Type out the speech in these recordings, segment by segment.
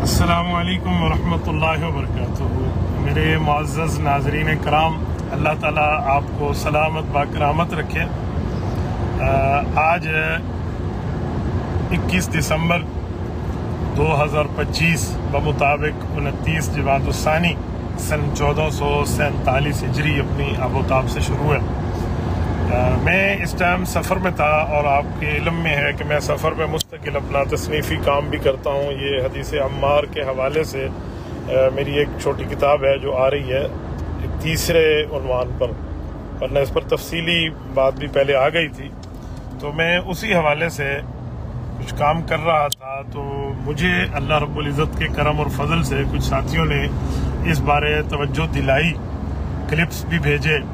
अस्सलामुअलैकुम वरहमतुल्लाहि वबरकातुहू। मेरे मुअज़्ज़ज़ नाज़रीन कराम, अल्लाह ताला आपको सलामत बाकरामत रखे। आज 21 दिसंबर 2025 बमुताबिक 29 जमादुस्सानी सन 1447 हिजरी अपनी आबोताब से शुरू है। मैं इस टाइम सफ़र में था और आपके इल्म में है कि मैं सफ़र में मुस्तकिल अपना तसनीफ़ी काम भी करता हूँ। ये हदीस अम्मार के हवाले से मेरी एक छोटी किताब है जो आ रही है एक तीसरे उन्वान पर, वरना इस पर तफसीली बात भी पहले आ गई थी। तो मैं उसी हवाले से कुछ काम कर रहा था, तो मुझे अल्लाह रब्बुल इज़्ज़त के करम और फजल से कुछ साथियों ने इस बारे तवज्जो दिलाई, क्लिप्स भी भेजे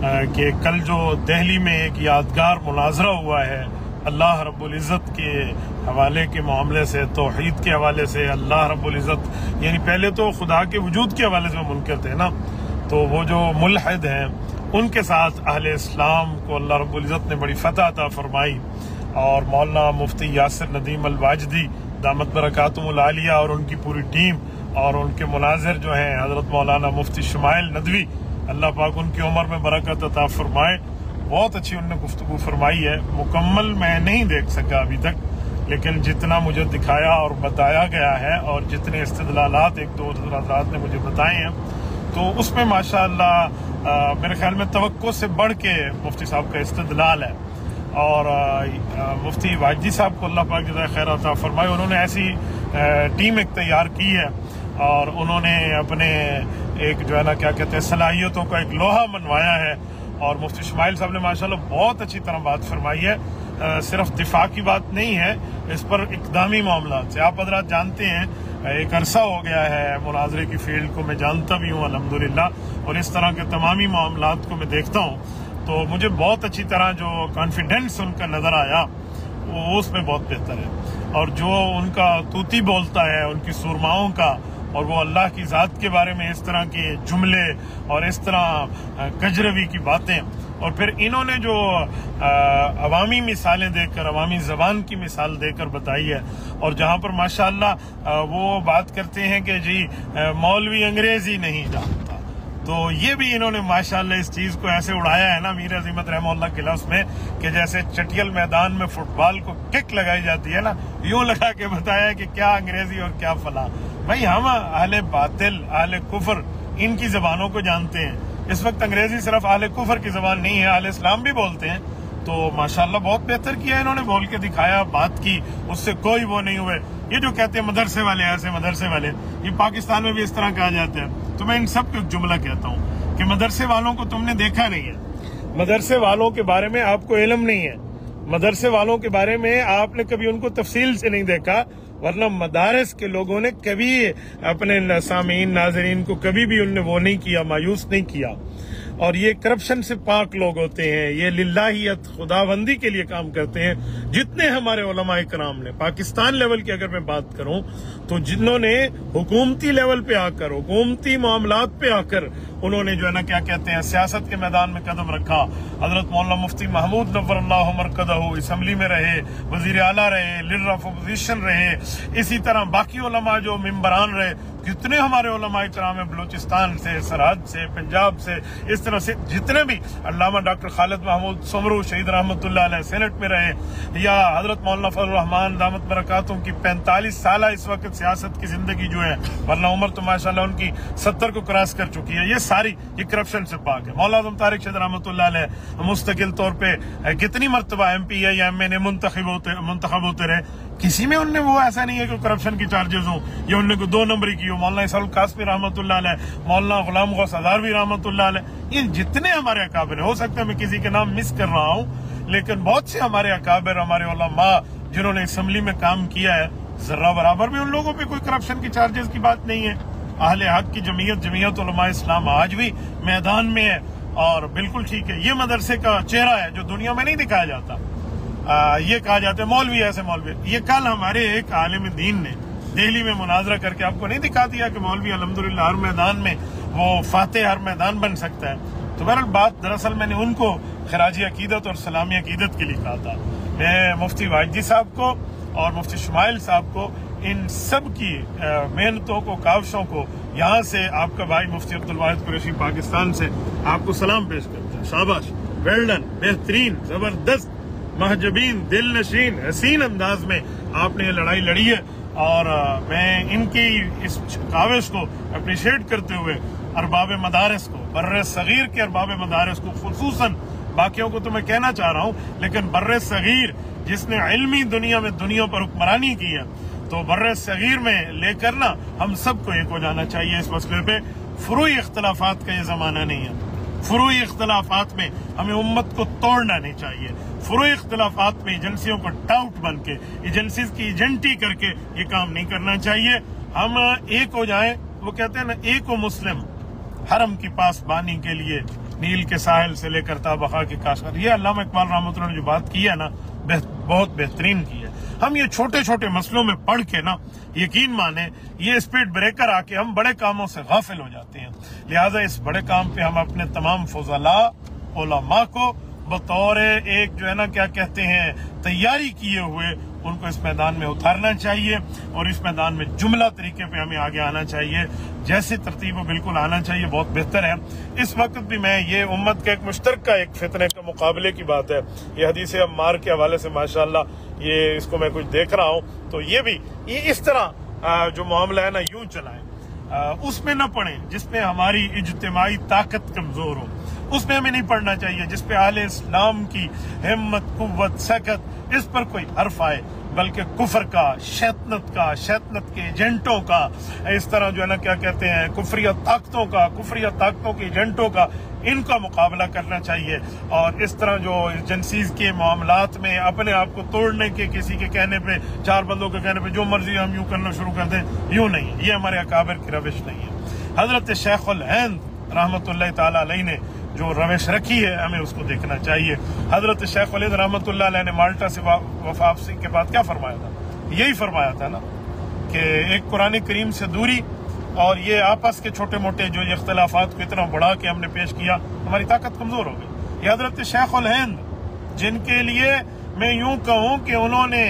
कि कल जो दिल्ली में एक यादगार मुनाजरा हुआ है अल्लाह रब्बुल इज़्ज़त के हवाले के मामले से, तौहीद के हवाले से, अल्लाह रब्बुल इज़्ज़त यानी पहले तो खुदा के वजूद के हवाले से मुनकर थे ना, तो वो जो मुल्हिद हैं उनके साथ अहले इस्लाम को अल्लाह रब्बुल इज़्ज़त ने बड़ी फतह अता फरमाई। और मौलाना मुफ्ती यासिर नदीम अल वाजदी दामत बरकातुहुल आलिया और उनकी पूरी टीम और उनके मुनाजिर जो हैं हजरत मौलाना मुफ्ती शुमाइल नदवी, अल्लाह पाक उनकी उम्र में बरकत अता फरमाए, बहुत अच्छी उन्होंने गुफ्तगू फरमाई है। मुकम्मल मैं नहीं देख सका अभी तक, लेकिन जितना मुझे दिखाया और बताया गया है और जितने इस्तिदलालात एक दो हज़रात ने मुझे बताए हैं, तो उसमें माशाअल्लाह मेरे ख्याल में तवक्को से बढ़ के मुफ्ती साहब का इस्तिदलाल है। और मुफ्ती वाजदी साहब को अल्लाह पाक जज़ाए खैर अता फरमाए, उन्होंने ऐसी टीम एक तैयार की है और उन्होंने अपने एक जो है ना क्या कहते हैं सलाहियतों का एक लोहा मनवाया है। और मुफ्ती शुमाइल साहब ने माशाल्लाह बहुत अच्छी तरह बात फरमाई है। सिर्फ दिफा की बात नहीं है, इस पर इकदामी मामला से आप हज़रात जानते हैं एक अरसा हो गया है मुनाजरे की फील्ड को मैं जानता भी हूँ अल्हम्दुलिल्लाह, और इस तरह के तमामी मामलात को मैं देखता हूँ, तो मुझे बहुत अच्छी तरह जो कॉन्फिडेंस उनका नज़र आया वो उसमें बहुत बेहतर है। और जो उनका तूती बोलता है उनकी सुरमाओं का, और वो अल्लाह की ज़ात के बारे में इस तरह के जुमले और इस तरह कजरवी की बातें, और फिर इन्होंने जो अवामी मिसालें देकर, अवामी ज़बान की मिसाल देकर बताई है, और जहाँ पर माशाअल्लाह वो बात करते हैं कि जी मौलवी अंग्रेज़ी नहीं जानता, तो ये भी इन्होंने माशाअल्लाह इस चीज़ को ऐसे उड़ाया है ना मीर अज़ीमत रहमतुल्लाह के लफ्ज़ में, कि जैसे चटियल मैदान में फुटबॉल को किक लगाई जाती है ना, यूं लगा के बताया कि क्या अंग्रेजी और क्या फला। भाई हम अहले बातिल, अहले कुफर, इनकी जबानों को जानते हैं। इस वक्त अंग्रेजी सिर्फ अहले कुफर की जबान नहीं है, अहले इस्लाम भी बोलते हैं। तो माशाअल्लाह बहुत बेहतर किया इन्होंने, बोल के दिखाया, बात की, उससे कोई वो नहीं हुए। ये जो कहते हैं मदरसे वाले, ऐसे मदरसे वाले, ये पाकिस्तान में भी इस तरह कहा जाता है। तो मैं इन सब को एक जुमला कहता हूँ कि मदरसे वालों को तुमने देखा नहीं है, मदरसे वालों के बारे में आपको इल्म नहीं है, मदरसे वालों के बारे में आपने कभी उनको तफसील से नहीं देखा, वरना मदारस के लोगों ने कभी अपने सामीन नाजरीन को कभी भी उनने वो नहीं किया, मायूस नहीं किया। और ये करप्शन से पाक लोग होते हैं, ये लिल्लाहियत खुदाबंदी के लिए काम करते हैं। जितने हमारे उलमा इकराम ने पाकिस्तान लेवल की अगर मैं बात करूं, तो जिन्होंने हुकूमती लेवल पे आकर, हुकूमती मामलात पे आकर उन्होंने जो है ना क्या कहते हैं सियासत के मैदान में कदम रखा, हजरत मौलाना मुफ्ती महमूद नव्वरल्लाहु मरकदहू असम्बली में रहे, वजीर आला रहे, लीडर ऑफ अपोजिशन रहे, इसी तरह बाकी उलमा जो मिंबरान रहे, जितने हमारे उलमा इकराम है बलूचिस्तान से, सरहद से, पंजाब से, इस तरह से जितने भी, अल्लामा डॉक्टर खालिद महमूद सुमरू शहीद रहमतुल्लाह अलैह सेनेट में रहे, या हजरत मौलाना फजल रहमान दामत बरकातुहू की 45 साल इस वक्त सियासत की जिंदगी जो है, वरना उम्र तो माशाल्लाह उनकी 70 को क्रॉस कर चुकी है, ये सारी ये करप्शन से पाक है। मौलाना आज़म तारिक शहीद रहमतुल्लाह अलैह मुस्तकिल तौर पे कितनी मरतबा MP या MA मुंतखब होते रहे, किसी में उनने वो ऐसा नहीं है कि करप्शन की चार्जेस हो या उनने को 2 नंबरी की हो। मौलाना इसाउल कासमी रहमतुल्लाह अलैह, मौलाना गुलाम गौस हज़ारवी रहमतुल्लाह अलैह, ये जितने हमारे अकाबिर, हो सकता है मैं किसी के नाम मिस कर रहा हूँ, लेकिन बहुत से हमारे अकाबिर, हमारे उलमा जिन्होंने असम्बली में काम किया है, जर्रा बराबर भी उन लोगों पे कोई करप्शन की चार्जेस की बात नहीं है। अहले हक की जमीयत उलमा इस्लाम आज भी मैदान में है, और बिल्कुल ठीक है। ये मदरसे का चेहरा है जो दुनिया में नहीं दिखाया जाता। ये कहा जाता है मौलवी ऐसे मौलवी, ये कल हमारे एक आलिम दीन ने दिल्ली में मुनाजरा करके आपको नहीं दिखा दिया कि मौलवी अल्हम्दुलिल्लाह हर मैदान में वो फातेह हर मैदान बन सकता है। तो बहरहाल बात दरअसल मैंने उनको खराजी अकीदत और सलामी अकीदत के लिए कहा था। मैं मुफ्ती वाजदी साहब को और मुफ्ती शुमाइल साहब को इन सब की मेहनतों को, काविशों को यहाँ से आपका भाई मुफ्ती अब्दुल वाहिद कुरैशी पाकिस्तान से आपको सलाम पेश करता है। शाबाश, वेल डन, बेहतरीन, जबरदस्त, महजबीन, दिल नशीन, हसीन अंदाज में आपने ये लड़ाई लड़ी है। और मैं इनकी इस काविश को अप्रिशिएट करते हुए अरबाब मदारिस को, बर्रे सगीर के अरबाब मदारिस को, खुसूसन बाकियों को तो मैं कहना चाह रहा हूँ, लेकिन बर्रे सगीर जिसने इल्मी दुनिया में दुनिया पर हुक्मरानी की है, तो बर्रे सगीर में लेकर ना हम सबको एक हो जाना चाहिए इस मसले पे। फुरूई इख्तलाफात का ये जमाना नहीं है। फुरूई इख्तलाफात में हमें उम्मत को तोड़ना नहीं चाहिए। फुरूई इख्तलाफात में एजेंसियों को टाउट बन के, एजेंसीज की एजेंटी करके ये काम नहीं करना चाहिए। हम एक हो जाए। वो कहते हैं ना, एक हो मुस्लिम हरम की पासबानी के लिए नील के साहिल से लेकर ताबखा के काशगर। ये अल्लामा इकबाल रहमतुल्लाह ने जो बात की है ना, बहुत बेहतरीन की है। हम ये छोटे छोटे मसलों में पढ़ के ना, यकीन माने, ये स्पीड ब्रेकर आके हम बड़े कामों से गाफिल हो जाते हैं। लिहाजा इस बड़े काम पे हम अपने तमाम फुज़ला उलमा को बतौर एक जो है ना, क्या कहते हैं, तैयारी किए हुए उनको इस मैदान में उतारना चाहिए और इस मैदान में जुमला तरीके पे हमें आगे आना चाहिए। जैसे तरतीब वो बिल्कुल आना चाहिए, बहुत बेहतर है। इस वक्त भी मैं ये उम्मत के एक मुश्तरका एक फितने के मुकाबले की बात है। ये हदीस अम्मार के हवाले से माशाल्लाह ये इसको मैं कुछ देख रहा हूँ, तो ये इस तरह जो मामला है ना, यूं चलाएं, उसमें न पढ़े जिसमें हमारी इज्तिमाई ताकत कमजोर हो। उसमें हमें नहीं पढ़ना चाहिए जिसपे आले इस्लाम की हिम्मत, कुव्वत, सकत, इस पर कोई हर्फ आए, बल्कि कुफर का, शैतानत के एजेंटों का, इस तरह जो है ना, क्या कहते हैं, कुफरिया ताकतों के एजेंटों का, इनका मुकाबला करना चाहिए। और इस तरह जो एजेंसीज के मामलात में अपने आप को तोड़ने के, किसी के कहने पे, चार बंदों के कहने पे जो मर्जी हम यूं करना शुरू कर दें, यूं नहीं, ये हमारे अकाबिर की रविश नहीं है। हजरत शेखुल हिंद रहमतुल्लाह ताला अलैह ने जो रविश रखी है, हमें उसको देखना चाहिए। हजरत शेखुल हिंद रहमतुल्लाह अलैह ने माल्टा से वापसी के बाद क्या फरमाया था? यही फरमाया था ना कि एक कुरान करीम से दूरी और ये आपस के छोटे मोटे जो इख्तलाफात को इतना बढ़ा के हमने पेश किया, हमारी ताकत कमजोर हो गई। ये हजरत शेखुल हिंद, जिनके लिए मैं यूं कहूं कि उन्होंने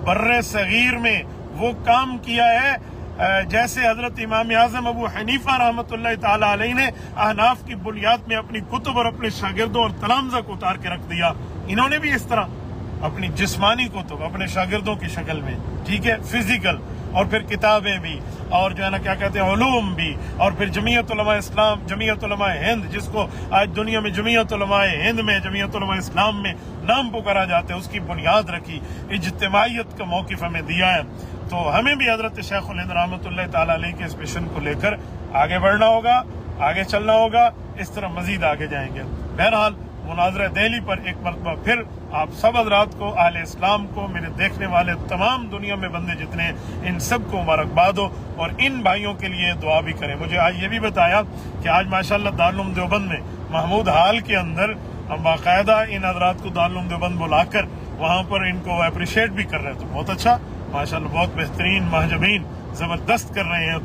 बर्रे सगीर में वो काम किया है जैसे हजरत इमाम आजम अबू हनीफा रहमतुल्लाह ताला अलैह ने अहनाफ की बुनियाद में अपनी कुतुब और अपने शागिर्दों और तलामजा को उतार के रख दिया। इन्होंने भी इस तरह अपनी जिस्मानी कुतुब अपने शागिर्दों की शक्ल में, ठीक है, फिजिकल, और फिर किताबें भी, और जो है ना, क्या कहते हैं, उलूम भी, और फिर जमीयत उलमा इस्लाम, जमीयत उलमा हिंद, जिसको आज दुनिया में जमीयत उलमा हिंद में, जमीयत उलमा इस्लाम में नाम पुकारा जाता है, उसकी बुनियाद रखी, इज्तिमाइयत का मौकिफ हमें दिया है। तो हमें भी हजरत शेखुल हिंद रहमतुल्लाह ताला अलैह के इस मिशन को लेकर आगे बढ़ना होगा, आगे चलना होगा, इस तरह मजीद आगे जाएंगे। बहरहाल मुनाज़रा दिल्ली पर एक मरतबा फिर आप सब हज़रात को, अहले इस्लाम को, मेरे देखने वाले तमाम दुनिया में बंदे जितने, इन सब को मुबारकबाद हो और इन भाइयों के लिए दुआ भी करें। मुझे आज ये भी बताया कि आज माशाल्लाह दारुल उलूम देवबंद में महमूद हाल के अंदर हम बाकायदा इन हज़रात को दारुल उलूम देवबंद बुलाकर वहाँ पर इनको अप्रिशिएट भी कर रहे हैं। तो बहुत अच्छा, माशाल्लाह, बहुत बेहतरीन, महजबीन, जबरदस्त कर रहे हैं।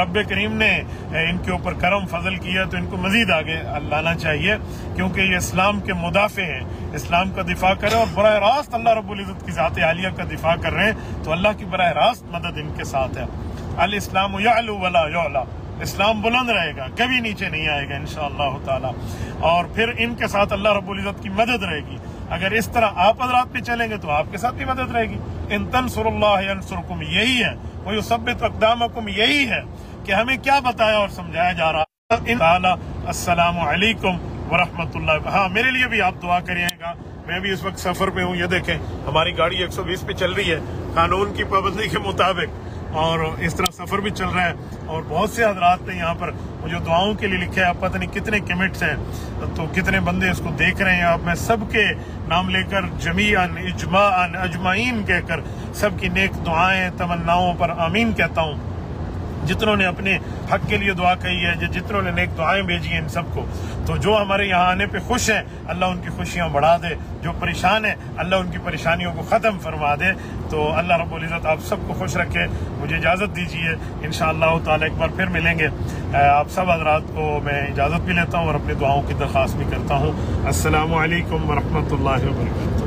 रब्बे करीम ने इनके ऊपर करम फजल किया, तो इनको मजीद आगे लाना चाहिए, क्योंकि ये इस्लाम के मुदाफे हैं, इस्लाम का दिफा कर रहे हैं और बराह रास्त अल्लाह रब्बुल इज्जत की ज़ात आलिया का दिफा कर रहे हैं। तो अल्लाह की बराह रास्त मदद इनके साथ है। अल इस्लाम यअलू वला युअला, इस्लाम बुलंद रहेगा, कभी नीचे नहीं आएगा इंशाअल्लाह ताला। और फिर इनके साथ अल्लाह रब्बुल इज्जत की मदद रहेगी। अगर इस तरह आप हज़रात पे चलेंगे तो आपके साथ भी मदद रहेगी। इन तंसुरुल्लाह यंसुरकुम, यही है, वो युसब्बित अक़दामकुम, यही है कि हमें क्या बताया और समझाया जा रहा है। अस्सलामु अलैकुम व रहमतुल्लाह। हाँ, मेरे लिए भी आप दुआ करिएगा। मैं भी इस वक्त सफर पे हूँ। ये देखें, हमारी गाड़ी 120 पे चल रही है कानून की पाबंदी के मुताबिक, और इस तरह सफर भी चल रहा है। और बहुत से हज़रात ने यहाँ पर मुझे दुआओं के लिए लिखा है। पता नहीं कितने कमिट्स हैं, तो कितने बंदे इसको देख रहे हैं। अब मैं सबके नाम लेकर जमीअन इजमाअन अजमाइन कहकर सबकी नेक दुआएं, तमन्नाओं पर आमीन कहता हूँ। जितनों ने अपने हक के लिए दुआ कही है, जितनों ने नेक दुआएं भेजी हैं, इन सबको। तो जो हमारे यहाँ आने पे खुश हैं, अल्लाह उनकी खुशियाँ बढ़ा दे। जो परेशान है, अल्लाह उनकी परेशानियों को ख़त्म फरमा दे। तो अल्लाह रब्बुल इज़्ज़त आप सबको खुश रखे। मुझे इजाज़त दीजिए, इंशाअल्लाह ताला एक बार फिर मिलेंगे। आप सब हज़रात को मैं इजाज़त भी लेता हूँ और अपनी दुआओं की दरख्वास्त भी करता हूँ। अस्सलामु अलैकुम व रहमतुल्लाहि व बरकातहू।